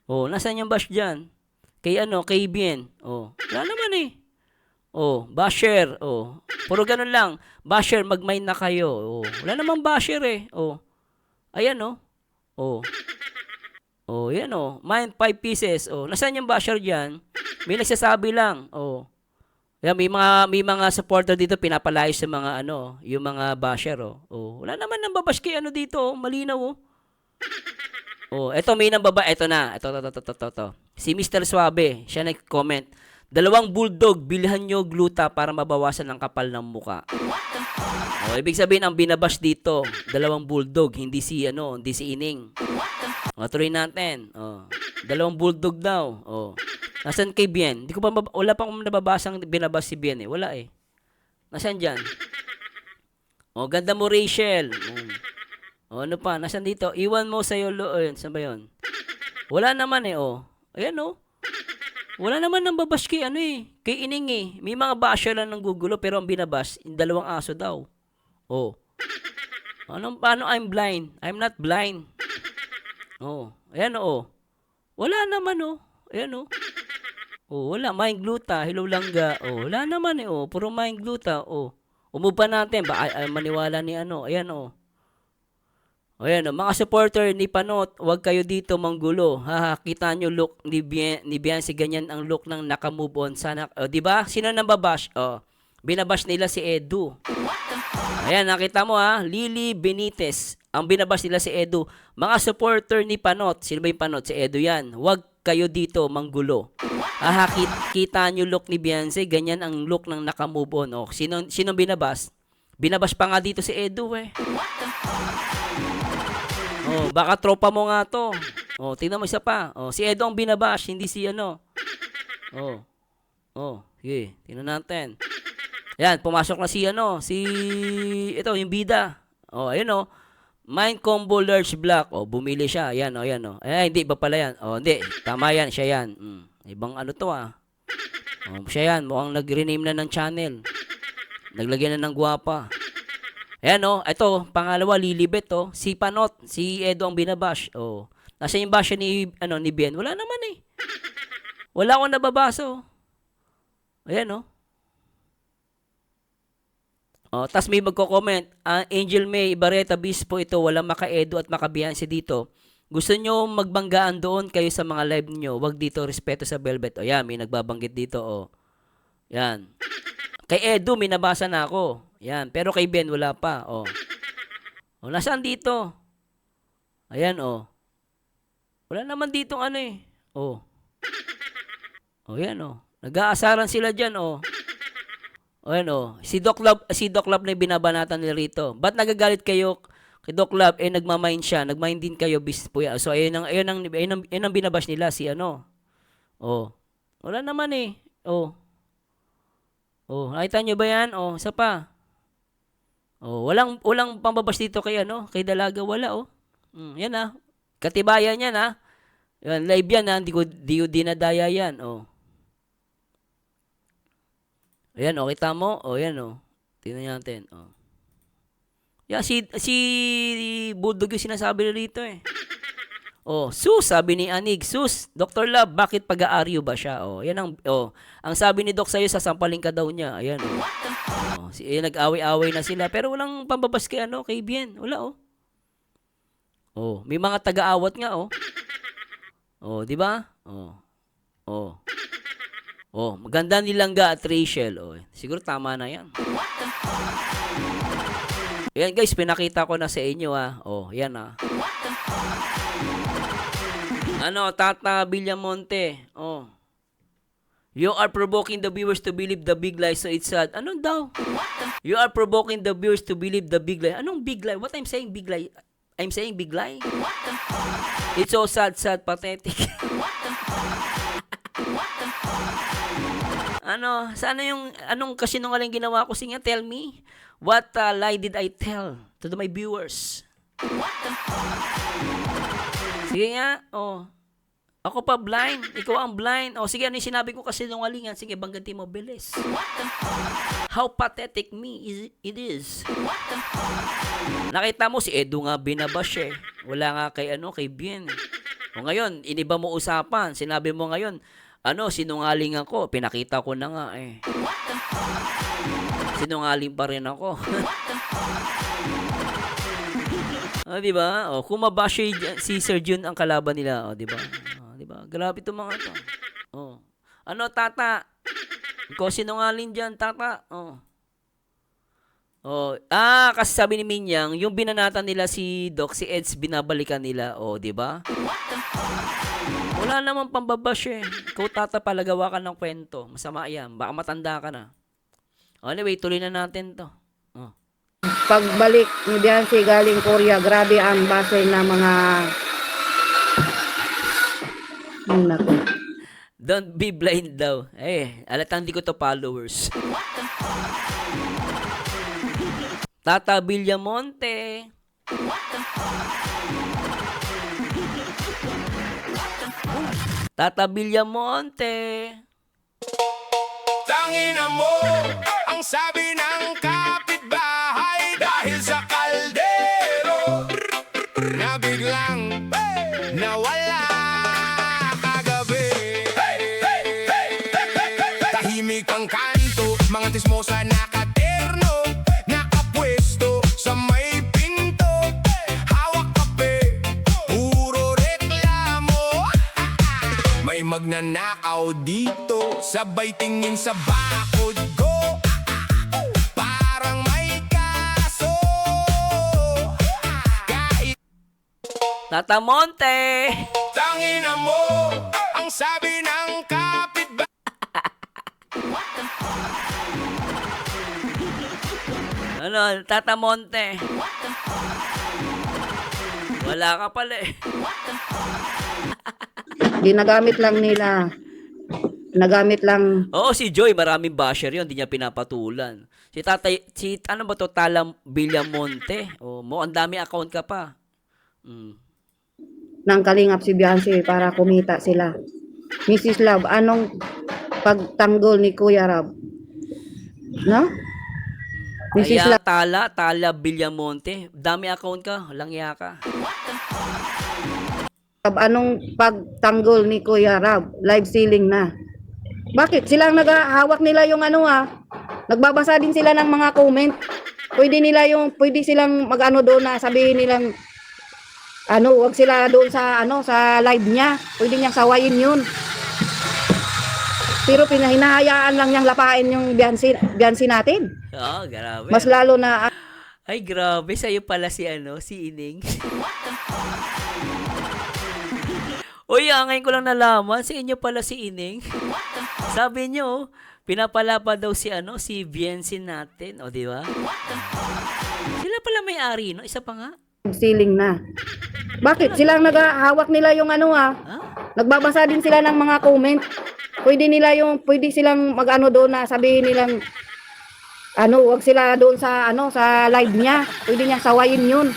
Nasaan yung bash dyan? Kay Bien. Wala naman eh. Basher. Puro ganun lang. Basher, mag-mine na kayo. Wala namang basher eh. Ayan yan Mine 5 pieces. Nasaan yung basher dyan? May nagsasabi lang. Yan, may mga supporter dito pinapalayas sa mga yung mga basher. Wala naman nang babash kay dito. Malinaw eto may nang baba. Eto na. Ito. Si Mr. Suabe, siya nag-comment. 2 bulldog, bilhan nyo gluta para mabawasan ang kapal ng muka. Ibig sabihin ang binabash dito, 2 bulldog, hindi si Ining. Tuloy natin. 2 bulldog daw. Nasaan kay Bien? Wala pa akong nababasang binabash si Bien eh. Wala eh. Nasaan dyan? Ganda mo Rachel. Ano pa? Nasaan dito? Iwan mo sa'yo. Saan ba yun? Wala naman eh. Ayan Wala naman nang babash kay kay Ining eh. May mga basher lang ng gugulo pero ang binabash, yung 2 aso daw. Paano I'm blind? I'm not blind. Ayan Wala naman Ayan wala. Mind gluta. Hello langga. Wala naman Puro mind gluta. Umupa natin. Baka maniwala ni Ayan Ayan mga supporter ni Panot, huwag kayo dito manggulo. Kita nyo look ni Biancy, ganyan ang look ng naka-move on. Sana, diba? Sino nang babash? Binabash nila si Edu. Ayan, nakita mo Lily Benitez. Ang binabash nila si Edu. Mga supporter ni Panot, sino ba yung Panot? Si Edu yan. Huwag kayo dito manggulo. Kita nyo look ni Biancy, ganyan ang look ng naka-move on. Sino binabash? Binabash pa nga dito si Edu eh. Baka tropa mo nga to. Tingnan mo isa pa. Si Edo ang binabash, hindi si sige, tingnan natin. Yan, pumasok na ito, yung bida. Ayun Mind combo large block. Bumili siya. Ayan hindi, iba pala yan. Hindi, tama yan, siya yan. Ibang to siya yan, mukhang nag-rename na ng channel. Naglagyan na ng gwapa. Ayan ito, pangalawa, Lilibet si Panot, si Edo ang binabash. Nasa yung bash ni Bien? Wala naman eh. Wala akong nababasa Ayan tas may magko-comment, Angel May Ibarreta Bispo ito, walang maka-Edo at maka-Biancy dito. Gusto nyo magbanggaan doon kayo sa mga live nyo. Wag dito, respeto sa Velvet. O yan, may nagbabanggit dito. O. Yan. Kay Edu, may nabasa na ako. Yan. Pero kay Ben, wala pa. O. O, nasaan dito? Ayan, o. Wala naman ditong ano eh. O. O, yan, o. Nag-aasaran sila dyan, o. O, yan, o. Si Doc Love na yung binabanatan nila rito. Ba't nagagalit kayo kay Doc Love? Eh, nagmamind siya. Nagmind din kayo, bis po yan. So, ayun ang binabash nila, si ano. O. Wala naman eh. O. O, nakita nyo ba yan? O, isa pa. O, walang pambabash dito kay ano, kay Dalaga, wala, o. Yan, ah. Katibayan yan, ha. Yan, live yan, ha. Di ko dinadaya yan, o. Ayan, o, kita mo? O, yan, o. Tingnan natin, o. Yan, si Bulldog yung sinasabi na rito, eh. O, sus, sabi ni Anig, sus, Dr. Love, bakit pag-aaryo ba siya? O, yan ang sabi ni Doc sa'yo, sasampalin ka daw niya. Ayan, o. Nag-away-away na sila, pero walang pambabas kay, ano, kay Bien. Wala, o. O, may mga taga-awat nga, o. O, di ba? O. O. Oh, maganda nilangga at Rachel. Oh, siguro tama na yan. Ayan guys, pinakita ko na sa inyo ha. Oh, yan ha. Ano, Tata Villamonte. Oh. You are provoking the viewers to believe the big lie, so it's sad. Ano daw? You are provoking the viewers to believe the big lie. Anong big lie? What I'm saying big lie? I'm saying big lie? It's so sad, pathetic. Ano, sana yung, anong kasinungaling ginawa ko? Sige, tell me. What lie did I tell to my viewers? Sige nga, oh. Ako pa blind, ikaw ang blind. Oh, sige, ano yung sinabi ko kasinungalingan? Sige, bangganti mo, bilis. How pathetic it is. Nakita mo, si Edu nga binabash eh. Wala nga kay, kay Bien. O ngayon, iniba mo usapan. Sinabi mo ngayon, sinungaling ako. Pinakita ko na nga eh. Sinungaling pa rin ako. Di ba? Kung mabash si Sir Jun ang kalaban nila, di ba? Di ba? Grabe itong mga to. Tata? Ikaw sinungaling dyan, Tata. Kasi sabi ni Minyang, yung binanatan nila si Doc, si Eds, binabalikan nila. Di ba? Wala namang pambabash eh. Ikaw, Tata, palagawa ka ng kwento. Masama yan. Baka matanda ka na. Anyway, tuloy na natin to. Pagbalik ni Beyonce galing Korea, grabe ang base na mga... Nako. Don't be blind daw. Alatang di ko to followers. Tata Villamonte. Tata Villamonte. Tangina mo, ang sabi ng kapitbahay dahil sa kaldero na biglang nawala kagabi. Tahimik ang kanto, mga tismosa nakaterno, nakapwesto sa may pinto, hawak kape, puro reklamo. May magnanakaw dito, sabay tingin sa bakod ko, parang may kaso. Tata Monte. Tangina mo, ang sabi ng kapitbahay. Tata Monte. Wala ka pala eh. Ginagamit lang nila. Nagamit lang. Oo, si Joy, maraming basher yun. Hindi niya pinapatulan. Ano ba to? Tala Villamonte. Ang dami account ka pa. Nang kalingap si Beyonce para kumita sila. Mrs. Love, anong pagtanggol ni Kuya Rab? No? Mrs. Kaya Love, Tala Villamonte. Dami account ka. Langya ka. anong pagtanggol ni Kuya Rab? Live selling na. Bakit? Silang naghahawak nila yung nagbabasa din sila ng mga comment. Pwede silang mag-ano doon na sabihin nilang Wag sila doon sa sa live niya. Pwede niyang sawayin 'yun. Pero pinahinahayaan lang niyang lapain yung biyansi natin. Oh, grabe. Mas lalo na Ay, grabe. Sa'yo pala si si Ining. Uy, ngayon ko lang nalaman. Sa inyo pala si Ining. Sabi niyo, pinapalapa daw si Biensi natin. O, di ba? Sila pala may-ari, no? Isa pa nga. ceiling na. Bakit? Silang naghahawak nila yung Ha? nagbabasa din sila ng mga comment. Pwede silang mag-ano doon na sabihin nilang wag sila doon sa sa live niya. Pwede niyang sawayin 'yun.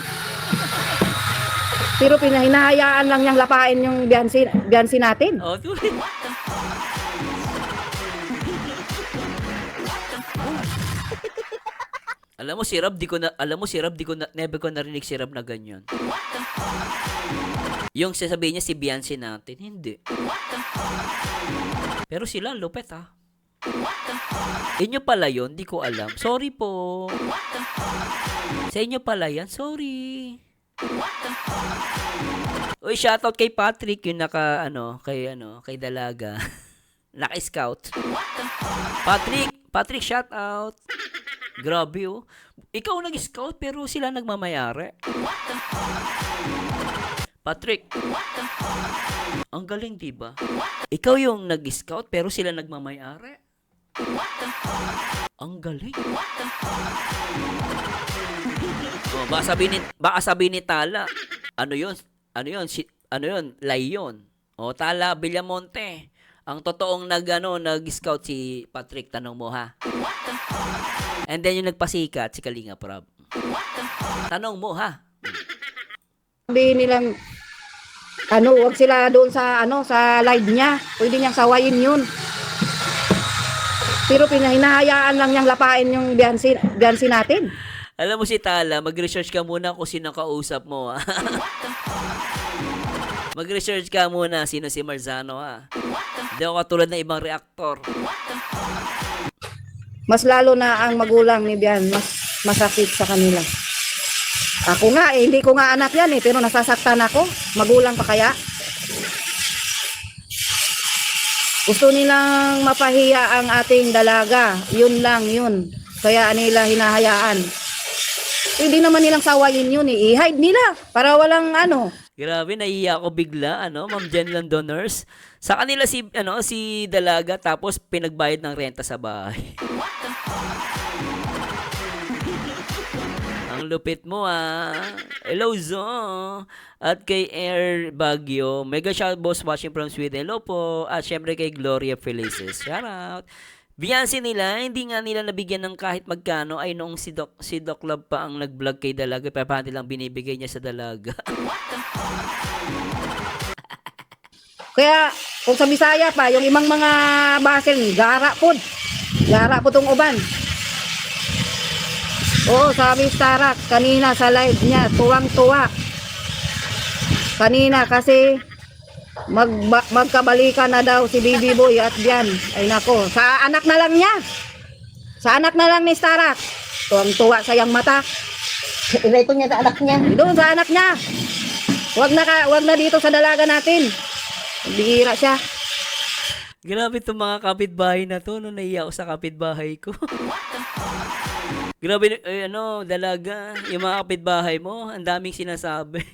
Pero pinahinahayaan lang niyang lapain yung biyansi natin. O, tuloy. Alam mo si Rob, never ko narinig si Rob na ganyan. Yung sasabihin niya si Beyonce natin, hindi. Pero sila, lupet ha. Inyo pala yun, di ko alam. Sorry po. Sa inyo pala yan, sorry. Uy, shoutout kay Patrick, yung kay Dalaga. Naka-scout. Patrick, shoutout. Grabe oh. Ikaw nag-scout pero sila nagmamayari. Patrick. Ang galing, diba? Ikaw yung nag-scout pero sila nagmamayari. Ang galing. Oh, baka sabihin ni Tala. Ano yun? Layon. O, Tala Villamonte. Ang totoong nag-scout si Patrick, tanong mo ha. And then yung nagpasikat si Kalinga Prab. Tanong mo ha. Sabihin nilang wag sila doon sa sa live niya. Pwede niyang sawayin 'yun. Pero pinahinahayaan lang niyang lapain yung biyansi natin. Alam mo si Tala, mag-research ka muna kung sino kausap mo ha. Mag-research ka muna sino si Marzano ha. Hindi ako katulad ng ibang reaktor. Mas lalo na ang magulang ni Bian, mas masakit sa kanila. Ako nga hindi ko nga anak yan pero nasasaktan ako. Magulang pa kaya? Gusto nilang mapahiya ang ating dalaga. Yun lang yun. Kaya nila hinahayaan. Hindi naman nilang sawayin yun i-hide nila para walang Grabe, naiiyak ako bigla, Ma'am Jen Londoners. Sa kanila si Dalaga tapos pinagbayad ng renta sa bahay. Ang lupit mo Hello Zo. At kay Air Baguio. Mega shout boss watching from Sweden. Hello po. At syempre kay Gloria Felices. Shout out. Beyonce nila, hindi nga nila nabigyan ng kahit magkano ay noong si Doc Love pa ang nag-vlog kay Dalaga. Papanti lang binibigay niya sa Dalaga. Kaya kung sa Bisaya pa yung imang mga basel gara po tong uban. Sabi Starak kanina sa live niya tuwang-tuwa kanina kasi magkabalikan na daw si Baby Boy at Bian. Ay nako, sa anak na lang niya. Sa anak na lang ni Starak. Tuwang-tuwa sa yang mata. Ireto niya sa anak niya. Doon sa anak niya. Wag na dito sa dalaga natin. Bihira siya. Grabe itong mga kapitbahay na to. Naiiyak ako sa kapitbahay ko. Grabe, Dalaga. Yung mga kapitbahay mo, ang daming sinasabi.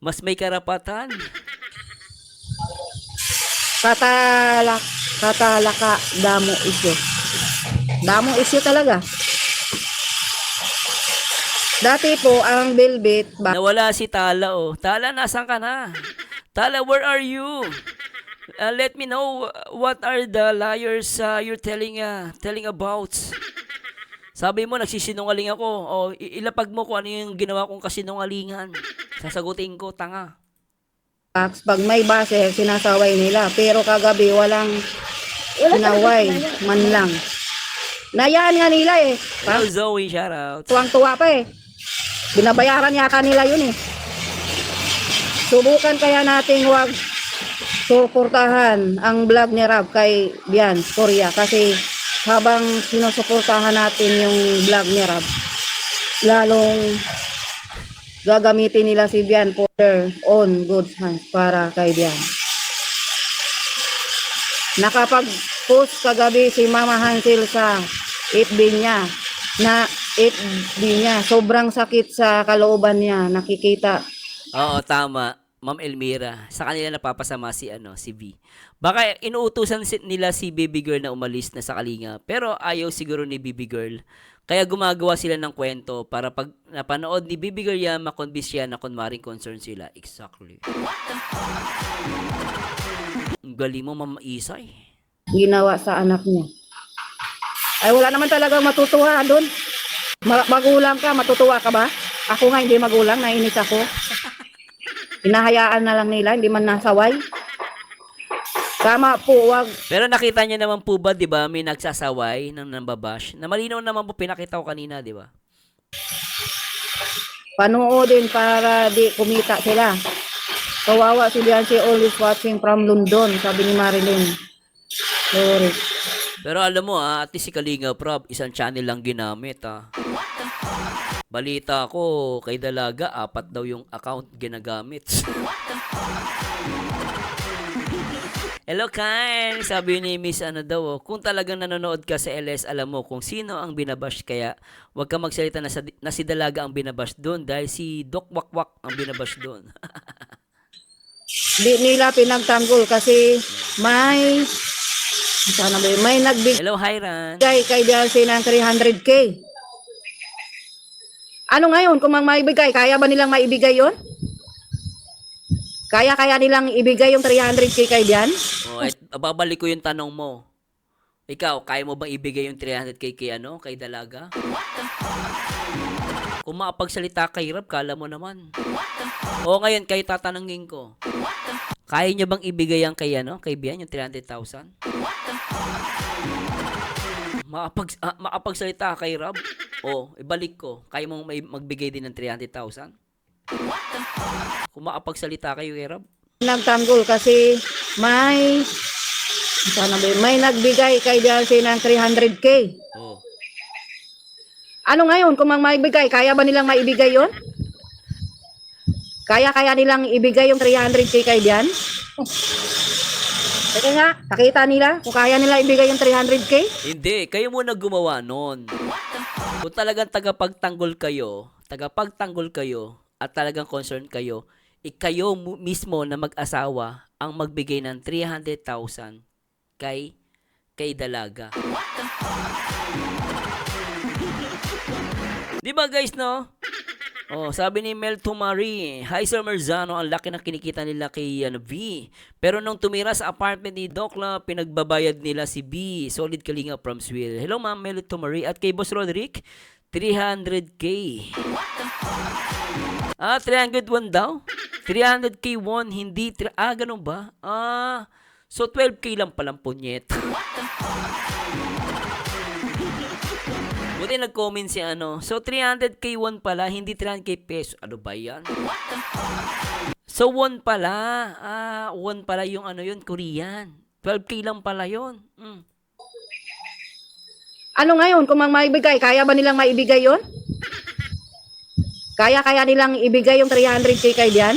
Mas may karapatan. Katalaka damo isyo. Damo isyo talaga. Dati po ang Velvet Nawala si Tala Tala, nasan ka na? Tala, where are you? Let me know what are the liars you're telling about. Sabi mo nagsisinungaling ako. Ilapag mo kung ano yung ginawa kong kasinungalingan. Sasagutin ko, tanga. pag may base sinasaway nila pero kagabi walang sinaway man lang. Nayaan nga nila Hello Zoe, shout out. Tuwang-tuwa pa binabayaran yata nila yun Subukan kaya nating wag suportahan ang vlog ni Rob kay Bian Korea kasi habang sinusuportahan natin yung vlog ni Rob, lalong gagamitin nila si Bian for their own good hands para kay Bian. Nakapag-post kagabi si Mama Hansel sa FB niya na FB niya. Sobrang sakit sa kalooban niya. Nakikita. Oo, tama. Ma'am Elmira, sa kanila napapasama si si V. Baka inuutusan nila si Baby Girl na umalis na sa Kalinga, pero ayaw siguro ni Baby Girl. Kaya gumagawa sila ng kwento para pag napanood ni Baby Girl yan, makonvince siya na kunwaring concern sila. Exactly. Ang galing mo, Ma'am Isay. Ginawa sa anak niya. Ay wala naman talagang matutuwa doon. Magulang ka, matutuwa ka ba? Ako nga hindi magulang, nainis ako. Hinahayaan na lang nila, hindi man nasaway. Tama po, wag. Pero nakita niyo naman po ba, di ba, may nagsasaway ng nambabash? Na malinaw naman po, pinakita ko kanina, di ba? Panoodin para di kumita sila. Kawawa si Beyonce always watching from London, sabi ni Marilyn. Sorry. Pero alam mo at least si Kalinga Prab, isang channel lang ginamit Balita ko, kay Dalaga, 4 daw yung account ginagamit. Hello, Kyle! Sabi ni Miss daw, kung talagang nanonood ka sa LS, alam mo kung sino ang binabash, kaya huwag ka magsalita na si Dalaga ang binabash doon dahil si Doc Wakwak ang binabash doon. Di nila pinagtanggol kasi may nagbigay Hello, Hiran! kay Beyonce ng 300K. Ano ngayon kung maibigay? Kaya ba nilang maibigay yon? Kaya nilang ibigay yung 300K kay Bian? Babalik ko yung tanong mo. Ikaw, kaya mo bang ibigay yung 300K kay Dalaga? Kung makapagsalita kay Rab, kala mo naman. O ngayon, kayo tatanungin ko. Kaya niyo bang ibigay yan kay Bian, yung 300,000? Makapagsalita kay Rab? O, ibalik ko. Kaya mo magbigay din ng 300,000? Kung makapagsalita kayo kay Rab? Nagtanggol kasi may nagbigay kay Beyonce ng 300K. Oh. Ano ngayon kung maibigay? Kaya ba nilang maibigay yon? Kaya nilang ibigay yung 300K kay Bian? Teka nga, nakita nila kung kaya nila ibigay yung 300K? Hindi, kayo muna gumawa nun. Kung talagang tagapagtanggol kayo at talagang concerned kayo, ikayo mismo na mag-asawa ang magbigay ng 300,000 kay Dalaga. Di ba guys, no? Oh, sabi ni Mel Tumari, hi Sir Marzano, ang laki ng kinikita nila kay V. Pero nung tumira sa apartment ni Dokla, pinagbabayad nila si B. Solid Kalinga from Sweden. Hello Ma'am Mel Tumari. At kay Boss Roderick, 300K. 301 daw? 300K won, hindi, ganun ba? So 12K lang palang punyet. Buti nag-comment si So 300K won pala, hindi 300K peso. Ano ba yan? So won pala. Won pala yung yun, Korean. 12K lang pala yun. Ano ngayon kung maibigay? Kaya ba nilang maibigay yon? Kaya nilang ibigay yung 300K kay Bian?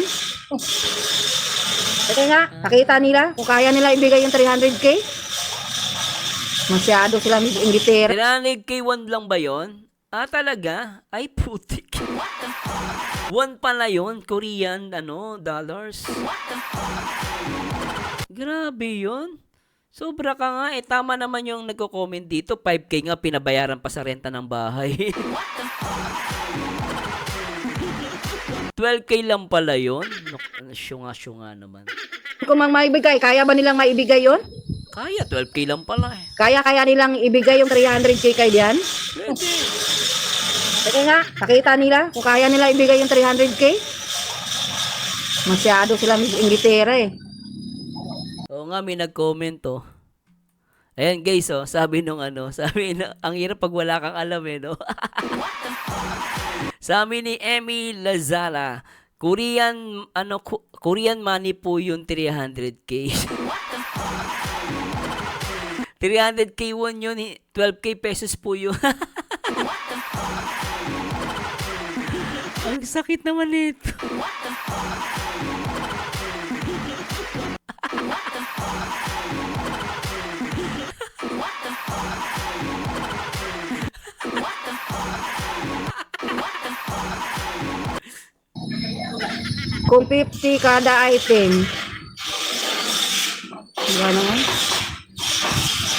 Teka nga, nakita nila kung kaya nila ibigay yung 300K? Masyado sila ingitera. 300K won lang ba yon? Talaga? Ay, putik. Won pala yon, Korean, dollars. Grabe yon. Sobra ka nga. Tama naman yung nagko-comment dito. 5K nga, pinabayaran pa sa renta ng bahay. 12K lang pala yun. Syunga naman. Kung maibigay, kaya ba nilang maibigay yon? Kaya, 12K lang pala eh. Kaya nilang ibigay yung 300K kay Bian? Pwede. Teka nga, nakita nila kung kaya nila ibigay yung 300K? Masyado sila ingitera eh. Oo nga, may nag-comment Ayan guys, sabi nung ang hirap pag wala kang alam no? Sabi ni Emmy Lazala, Korean money po yung 300K. 300K won yun, 12K pesos po yun. Ang sakit naman nito. Kung 50 kada item, gano'n,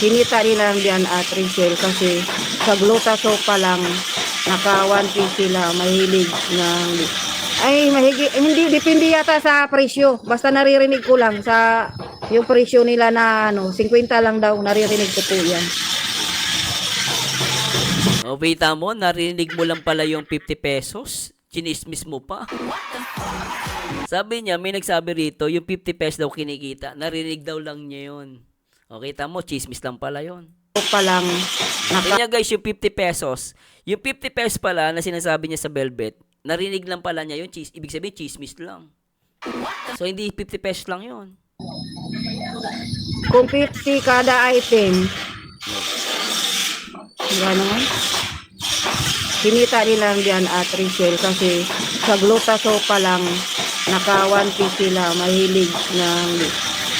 kinita nila diyan at resale kasi sa Glutasol pa lang, naka 1 sila, mahilig ng, ay, hindi, depende yata sa presyo. Basta naririnig ko lang sa, yung presyo nila na, 50 lang daw, naririnig ko po yan. O, kita mo, narinig mo lang pala yung 50 pesos. Chinismis mo pa. Sabi niya, may nagsabi rito, yung 50 pesos daw kinikita. Narinig daw lang niya yun. O, kita mo, chismis lang pala yun. Pa lang, Kanya guys, yung 50 pesos, yung 50 pesos pala na sinasabi niya sa Velvet, narinig lang pala niya yun, ibig sabihin, chismis lang. So, hindi 50 pesos lang yun. kung 50 kada item, gano'n, kinita nila diyan at resale kasi sa Glutasol pa lang, naka 1 sila, mahilig ng,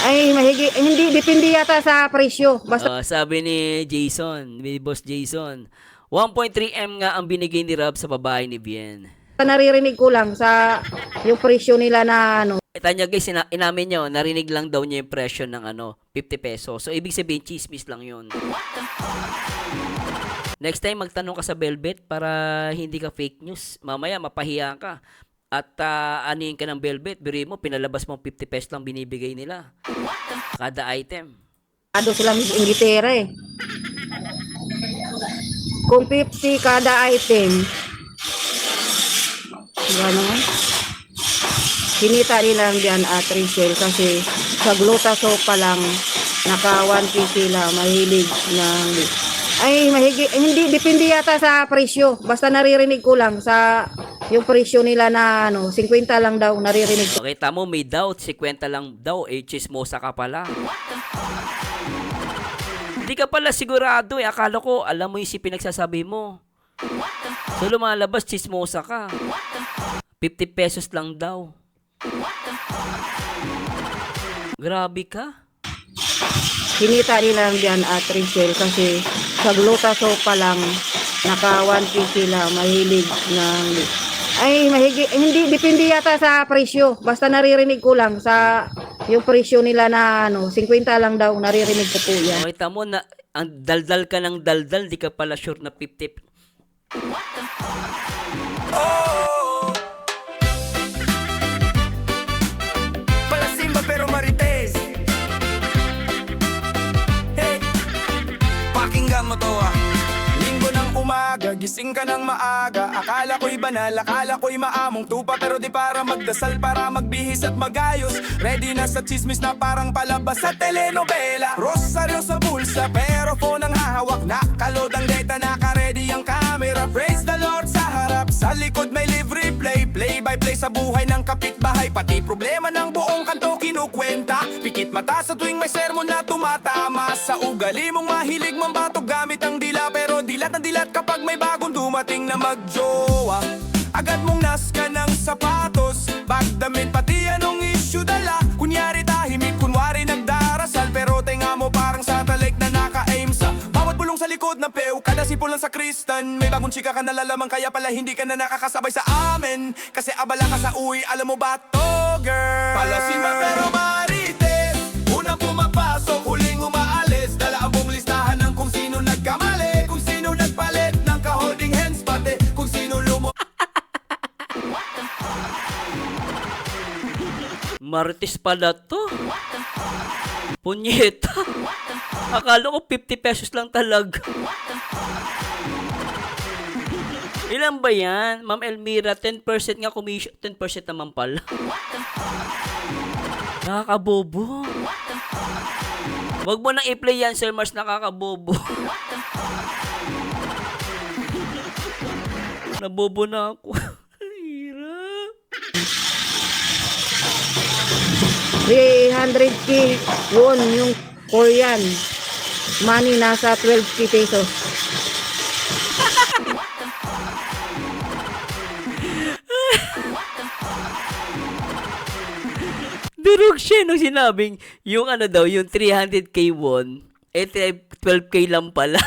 ay, hindi, depende yata sa presyo. Basta Sabi ni Jason, ni Boss Jason, 1.3M nga ang binigay ni Rob sa babae ni Bien. naririnig ko lang sa yung presyo nila na, Tanya guys, inamin niya, narinig lang daw niya yung presyo ng 50 pesos. So, ibig sabihin, chismis lang yun. Next time, magtanong ka sa Velvet para hindi ka fake news. Mamaya, mapahiya ka. At anihin ka ng Velvet, biri mo, pinalabas mo 50 pesos lang binibigay nila. Kada item. ado sila ng gitera eh. Kung 50 kada item, gano'n, kinita nila diyan at resale kasi sa Glutasol pa lang, naka 1 sila, mahilig ng, ay, hindi, depende yata sa presyo. Basta naririnig ko lang sa yung presyo nila na, 50 lang daw, naririnig ko. Okay, tamo, may doubt. 50 lang daw. Chismosa ka pala. Hindi ka pala sigurado eh. Akala ko, alam mo yung si pinagsasabi mo. So, lumalabas, chismosa ka. 50 pesos lang daw. Grabe ka. Kinita nila diyan at resale kasi sa Glutasol pa lang, naka 1 sila, mahilig ng, ay, hindi, depende yata sa presyo. Basta naririnig ko lang sa yung presyo nila na, 50 lang daw, naririnig ko po yan. Okay, tamo, na, ang daldal ka ng daldal, di ka pala sure na 50. Palasimba pero marites. Hey, pakinggan mo to Linggo ng umaga, gising ka ng maaga. Akala ko'y banal, akala ko'y maamong tupa. Pero di para magdasal, para magbihis at magayos. Ready na sa chismis na parang palabas sa telenovela. Rosaryo sa bulsa, pero phone ang hahawak. Nakalod ang data, naka-ready ang camera. Praise the Lord sa harap, sa likod may live replay. Play by play sa buhay ng kapitbahay. Pati problema ng buong kanto kinukwenta. Pikit mata sa tuwing may sermon na tumatama. Sa ugali mong mahilig mambato gamit ang dila. Pero dilat na dilat kapag may bagong dumating na magjowa. Agad mong naska ng sapatos, bagdamit pati anong issue dala. Kunyari tahimik, kunwari nagdarasal. Pero tenga mo parang satellite na naka-aim sa bawat bulong sa likod ng pew. Kada sipol lang sa kristan, may bagong chika ka nalalaman. Kaya pala hindi ka na nakakasabay sa amin, kasi abala ka sa uwi, alam mo ba to girl? Palasimba pero marites, unang pumapasok, huling umaalis. Dala ang buong listahan ng kung sino nagkamali, kung sino nagpalit ng ka-holding hands, pati kung sino Marites pala to. Punyeta. Akala ko 50 pesos lang talaga. Ilan ba yan? Ma'am Elmira, 10% nga commission. 10% naman pala. Nakakabobo. Wag mo nang i-play yan, Sir Mars. Nakakabobo. Nabobo na ako. Hirap. 300k yun, yung Korean money nasa 12k pesos. Nadurog siya nung sinabing yung ano daw, yung 300k won, 12k lang pala.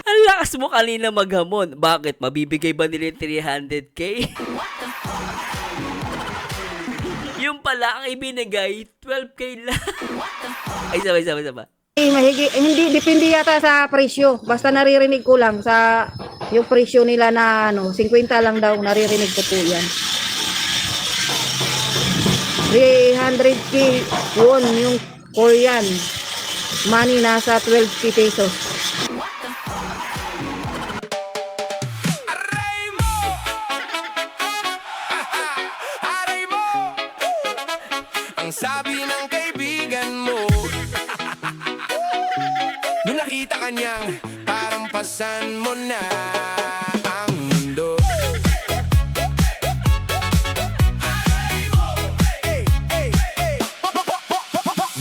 Ang lakas mo kanina maghamon. Bakit? Mabibigay ba nila yung 300k? Yung pala ang ibinigay, 12k lang. Ay, sama. Hindi, depende yata sa presyo. Basta naririnig ko lang sa yung presyo nila na 50 lang daw, naririnig ko po yan. 300k won yung Korean money, nasa 12k pesos. Aray mo! Aray mo! Ang sabi ng kaibigan mo nung nakita ka niyang parang pasan mo na ang mundo.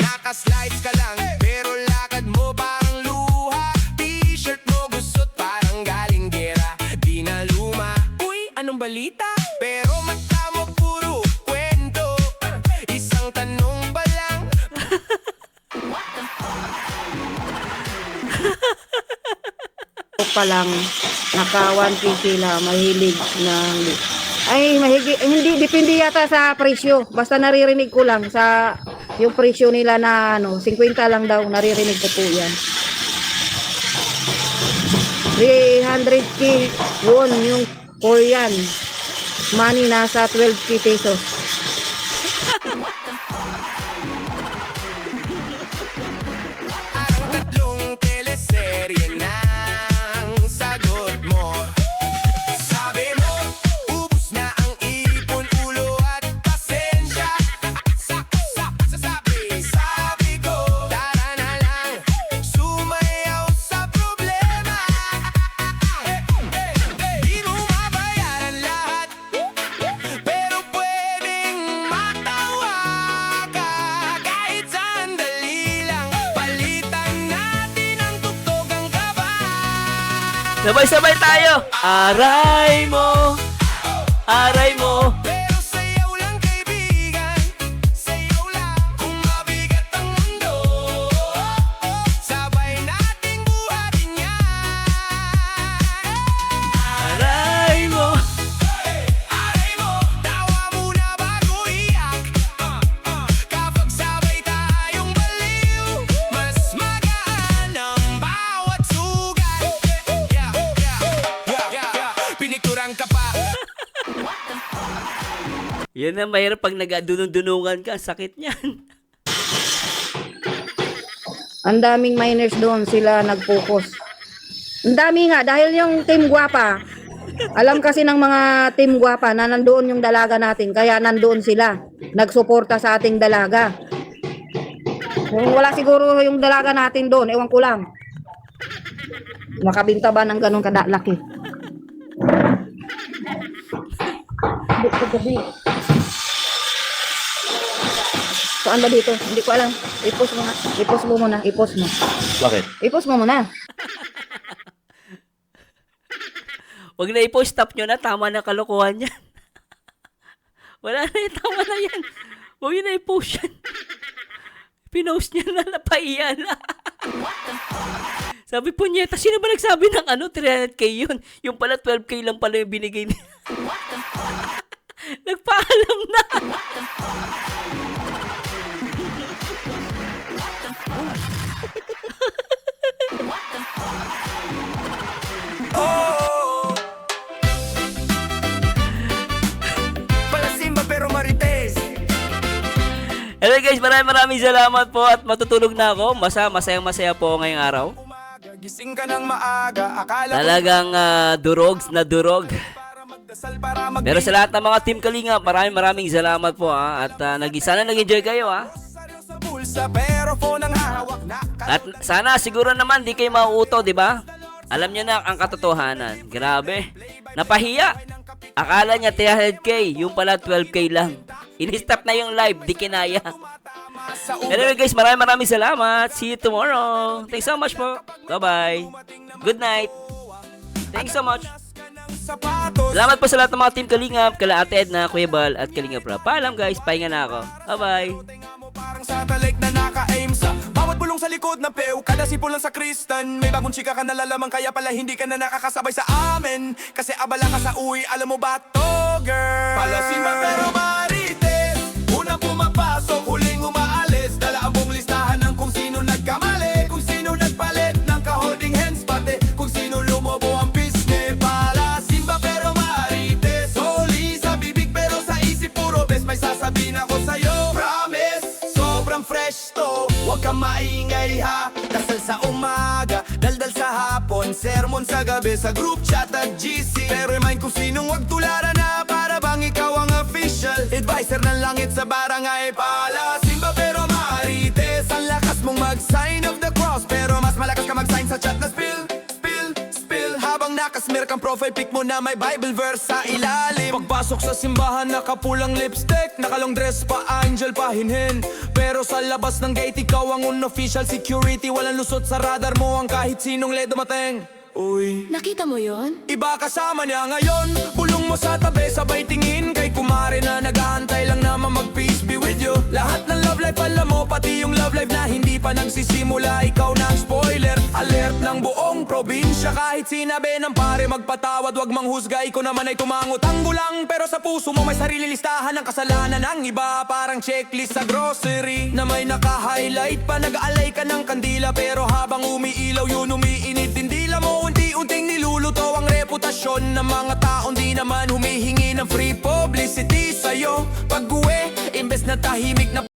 Nakaslides ka lang pero lakad mo parang luha. T-shirt mo gusot parang galing gera, di na luma. Uy, anong balita? Pero mata mo puro kwento. Isang tanong ba lang? Pa lang, naka 1K sila, mahilig ng... hindi, depende yata sa presyo. Basta naririnig ko lang sa yung presyo nila na 50 lang daw, naririnig ko po yan. 300k won yung Korean money, nasa 12k pesos. Ang tatlong teleserye ng sagot mo. Sabi mo, ubus na ang ipon, ulo at pasensya. Sabi ko, tara na lang, sumayaw sa problema. Di mo mabayaran lahat, pero pwedeng matawa ka kahit sandali lang. Palitan natin ang tugtog ang kaba. Sabay-sabay tayo. Aray mo. Pero sayaw lang kaibigan, sayaw lang kung mabigat ang mundo. Sabay nating buhatin yan. Aray mo. Aray mo, tawa muna bago iyak. Kapag sabay tayong baliw, mas magaan ang bawat sugat. Pinikturan ka pa. Yan ang mahirap pag nag-dunong-dunungan ka. Sakit niyan. Ang daming miners doon, sila nag-focus. Ang dami nga, dahil yung Team Guapa, alam kasi ng mga Team Guapa na nandoon yung dalaga natin, kaya nandoon sila, nagsuporta sa ating dalaga. Kung wala siguro yung dalaga natin doon, ewan ko lang. Makabinta ba ng ganun kadalaki? Saan ba dito? Hindi ko alam. I-post mo na. I-post mo muna. I-post mo. Bakit? I-post mo muna. Huwag na i-post, stop nyo na. Tama na kalokohan yan. Wala na yan. Tama na yan. Huwag yun na i-post yan. Pinost niya na, napaiya na. Sabi po niya, sino ba nagsabi ng 300k yun? Yung pala 12k lang pala yung binigay niya. Nagpaalam na. Palasimba pero marites. Hello guys, maraming salamat po at matutulog na ako. Masayang-masaya po ngayong araw. Umaga, gising ka ng maaga, akala ko Talagang durogs na durog. para magdasal para mag Pero sa lahat ng mga Team Kalinga, maraming salamat po ha. At sana nag-enjoy kayo ha. sa bulsa, pero phone ang hahawak na. At sana siguro naman di kayo mauuto, di ba? Alam niyo na ang katotohanan. Grabe. Napahiya. Akala niya 300k, yung pala 12k lang. In-stop na yung live, di kinaya. Anyway guys, maraming salamat. See you tomorrow. Thanks so much po. Bye-bye. Good night. Thanks so much. sapatos. Salamat po sa lahat ng mga team Kalingap, kala Ate Edna, Kuya Bal, at Kalingap Rob. Paalam guys, pahinga na ako. Bye-bye. Tinga mo parang satellite na naka-aim sa bawat bulong sa likod ng pew. Kada sipol lang sa kristan. May bagong chika ka nalalaman, kaya pala hindi ka na nakakasabay sa amin. Kasi abala ka sa uwi, alam mo ba to, girl? Palasin ba pero marites? Unang pumapasok, huling umaalis. Dala ang buong listahan ng kung sino nagkamali, kung sino nagpalit ng ka-holding hands, pati kung sino lumobo ang business. Palasin ba pero marites? Huli sa bibig pero sa isip puro best. May sasabihin ako sa'yo, promise, sobrang fresh to. Huwag kang maingay ha. Dasal sa umaga, daldal sa hapon, sermon sa gabi, sa group chat at GC. Pero remind kung sinong wag tularan na, para bang ikaw ang official advisor ng langit sa barangay. Palasin ba pero marites? Ang lakas mong mag-sign of the cross, pero mas malakas ka mag-sign sa chat na spill, spill, spill. Habang nakasmear kang profile pic mo na may Bible verse sa ilalim. Pagpasok sa simbahan, nakapulang lipstick, nakalong dress pa, angel pa hinhin. Pero sa labas ng gate, ikaw ang unofficial security. Walang lusot sa radar mo ang kahit sinong led dumating. Uy, Nakita mo yon? iba kasama niya ngayon. Bulong mo sa tabi, sabay tingin kay kumare na nag-aantay lang naman mag-peace be with you. Lahat ng love life alam mo, pati yung love life na hindi pa nagsisimula. Ikaw na ang spoiler, alert ng buong probinsya. Kahit sinabi ng pare magpatawad, wag manghusga. Ikaw naman ay tumangot ang gulang, pero sa puso mo may sarili listahan ng kasalanan ng iba. Parang checklist sa grocery na may naka-highlight pa. Nag-aalay ka ng kandila, pero habang umiilaw yun umiinit din dila mo. Unti-unting niluluto ang reputasyon ng mga taong di naman humihingi ng free publicity sa'yo. Pag-uwi, imbes na tahimik na